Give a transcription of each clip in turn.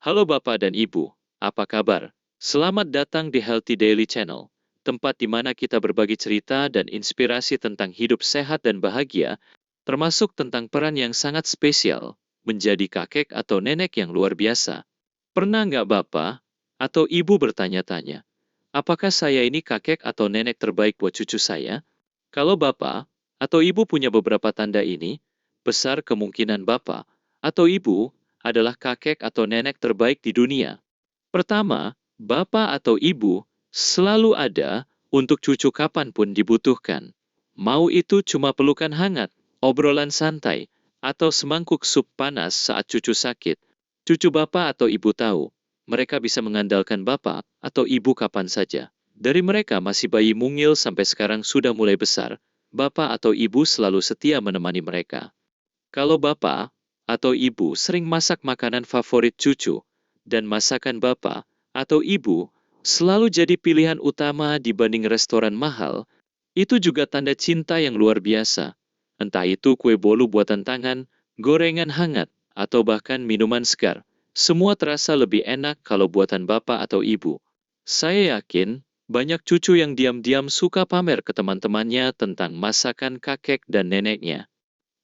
Halo Bapak dan Ibu, apa kabar? Selamat datang di Healthy Daily Channel, tempat di mana kita berbagi cerita dan inspirasi tentang hidup sehat dan bahagia, termasuk tentang peran yang sangat spesial, menjadi kakek atau nenek yang luar biasa. Pernah nggak Bapak atau Ibu bertanya-tanya, apakah saya ini kakek atau nenek terbaik buat cucu saya? Kalau Bapak atau Ibu punya beberapa tanda ini, besar kemungkinan Bapak atau Ibu adalah kakek atau nenek terbaik di dunia. Pertama, Bapak atau Ibu selalu ada untuk cucu kapanpun dibutuhkan. Mau itu cuma pelukan hangat, obrolan santai, atau semangkuk sup panas saat cucu sakit. Cucu Bapak atau Ibu tahu, mereka bisa mengandalkan Bapak atau Ibu kapan saja. Dari mereka masih bayi mungil sampai sekarang sudah mulai besar, Bapak atau Ibu selalu setia menemani mereka. Kalau Bapak atau Ibu sering masak makanan favorit cucu, dan masakan Bapak atau Ibu selalu jadi pilihan utama dibanding restoran mahal, itu juga tanda cinta yang luar biasa. Entah itu kue bolu buatan tangan, gorengan hangat, atau bahkan minuman segar. Semua terasa lebih enak kalau buatan Bapak atau Ibu. Saya yakin banyak cucu yang diam-diam suka pamer ke teman-temannya tentang masakan kakek dan neneknya.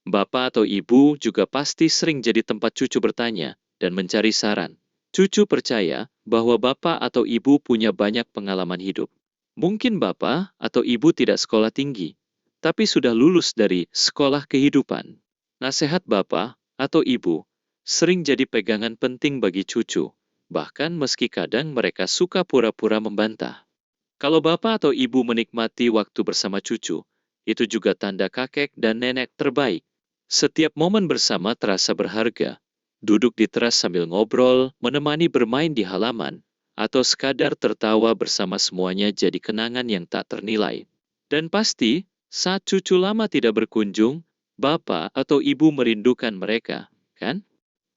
Bapak atau ibu juga pasti sering jadi tempat cucu bertanya dan mencari saran. Cucu percaya bahwa bapak atau ibu punya banyak pengalaman hidup. Mungkin bapak atau ibu tidak sekolah tinggi, tapi sudah lulus dari sekolah kehidupan. Nasihat bapak atau ibu sering jadi pegangan penting bagi cucu, bahkan meski kadang mereka suka pura-pura membantah. Kalau bapak atau ibu menikmati waktu bersama cucu, itu juga tanda kakek dan nenek terbaik. Setiap momen bersama terasa berharga. Duduk di teras sambil ngobrol, menemani bermain di halaman, atau sekadar tertawa bersama semuanya jadi kenangan yang tak ternilai. Dan pasti, saat cucu lama tidak berkunjung, bapak atau ibu merindukan mereka, kan?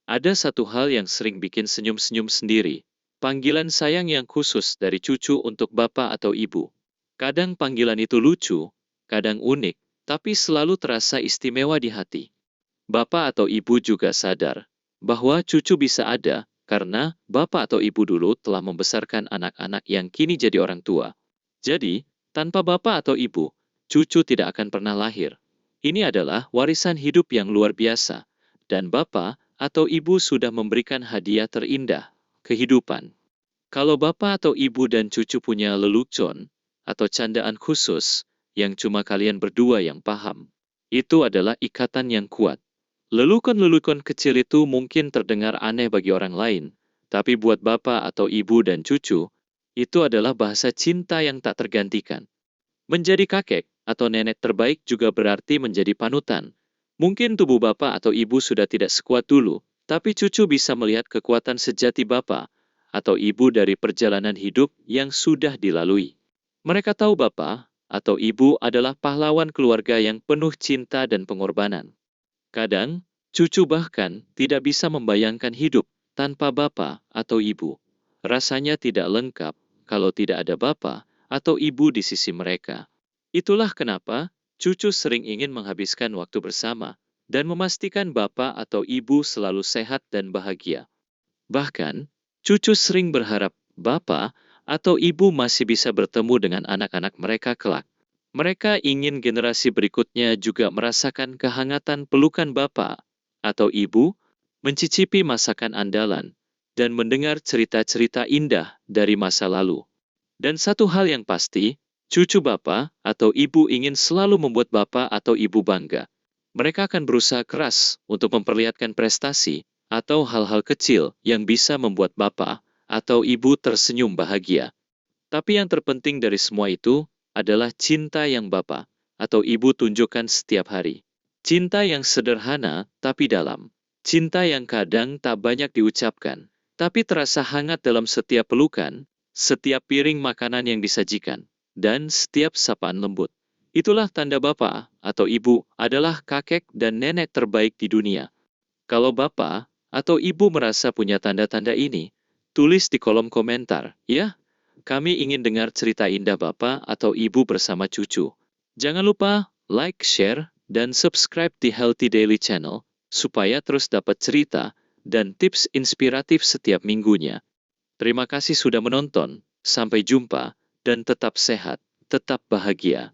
Ada satu hal yang sering bikin senyum-senyum sendiri. Panggilan sayang yang khusus dari cucu untuk bapak atau ibu. Kadang panggilan itu lucu, kadang unik, tapi selalu terasa istimewa di hati. Bapak atau ibu juga sadar bahwa cucu bisa ada karena bapak atau ibu dulu telah membesarkan anak-anak yang kini jadi orang tua. Jadi, tanpa bapak atau ibu, cucu tidak akan pernah lahir. Ini adalah warisan hidup yang luar biasa, dan bapak atau ibu sudah memberikan hadiah terindah, kehidupan. Kalau bapak atau ibu dan cucu punya lelucon atau candaan khusus yang cuma kalian berdua yang paham, itu adalah ikatan yang kuat. Lelukon-lelukon kecil itu mungkin terdengar aneh bagi orang lain, tapi buat bapak atau ibu dan cucu, itu adalah bahasa cinta yang tak tergantikan. Menjadi kakek atau nenek terbaik juga berarti menjadi panutan. Mungkin tubuh bapak atau ibu sudah tidak sekuat dulu, tapi cucu bisa melihat kekuatan sejati bapak atau ibu dari perjalanan hidup yang sudah dilalui. Mereka tahu bapak atau ibu adalah pahlawan keluarga yang penuh cinta dan pengorbanan. Kadang, cucu bahkan tidak bisa membayangkan hidup tanpa bapak atau ibu. Rasanya tidak lengkap kalau tidak ada bapak atau ibu di sisi mereka. Itulah kenapa cucu sering ingin menghabiskan waktu bersama dan memastikan bapak atau ibu selalu sehat dan bahagia. Bahkan, cucu sering berharap bapak atau ibu masih bisa bertemu dengan anak-anak mereka kelak. Mereka ingin generasi berikutnya juga merasakan kehangatan pelukan bapak atau ibu, mencicipi masakan andalan, dan mendengar cerita-cerita indah dari masa lalu. Dan satu hal yang pasti, cucu bapak atau ibu ingin selalu membuat bapak atau ibu bangga. Mereka akan berusaha keras untuk memperlihatkan prestasi atau hal-hal kecil yang bisa membuat bapak atau ibu tersenyum bahagia. Tapi yang terpenting dari semua itu adalah cinta yang bapak atau ibu tunjukkan setiap hari. Cinta yang sederhana tapi dalam. Cinta yang kadang tak banyak diucapkan, tapi terasa hangat dalam setiap pelukan, setiap piring makanan yang disajikan, dan setiap sapaan lembut. Itulah tanda bapak atau ibu adalah kakek dan nenek terbaik di dunia. Kalau bapak atau ibu merasa punya tanda-tanda ini, tulis di kolom komentar, ya. Kami ingin dengar cerita indah bapak atau ibu bersama cucu. Jangan lupa like, share, dan subscribe di Healthy Daily Channel supaya terus dapat cerita dan tips inspiratif setiap minggunya. Terima kasih sudah menonton, sampai jumpa, dan tetap sehat, tetap bahagia.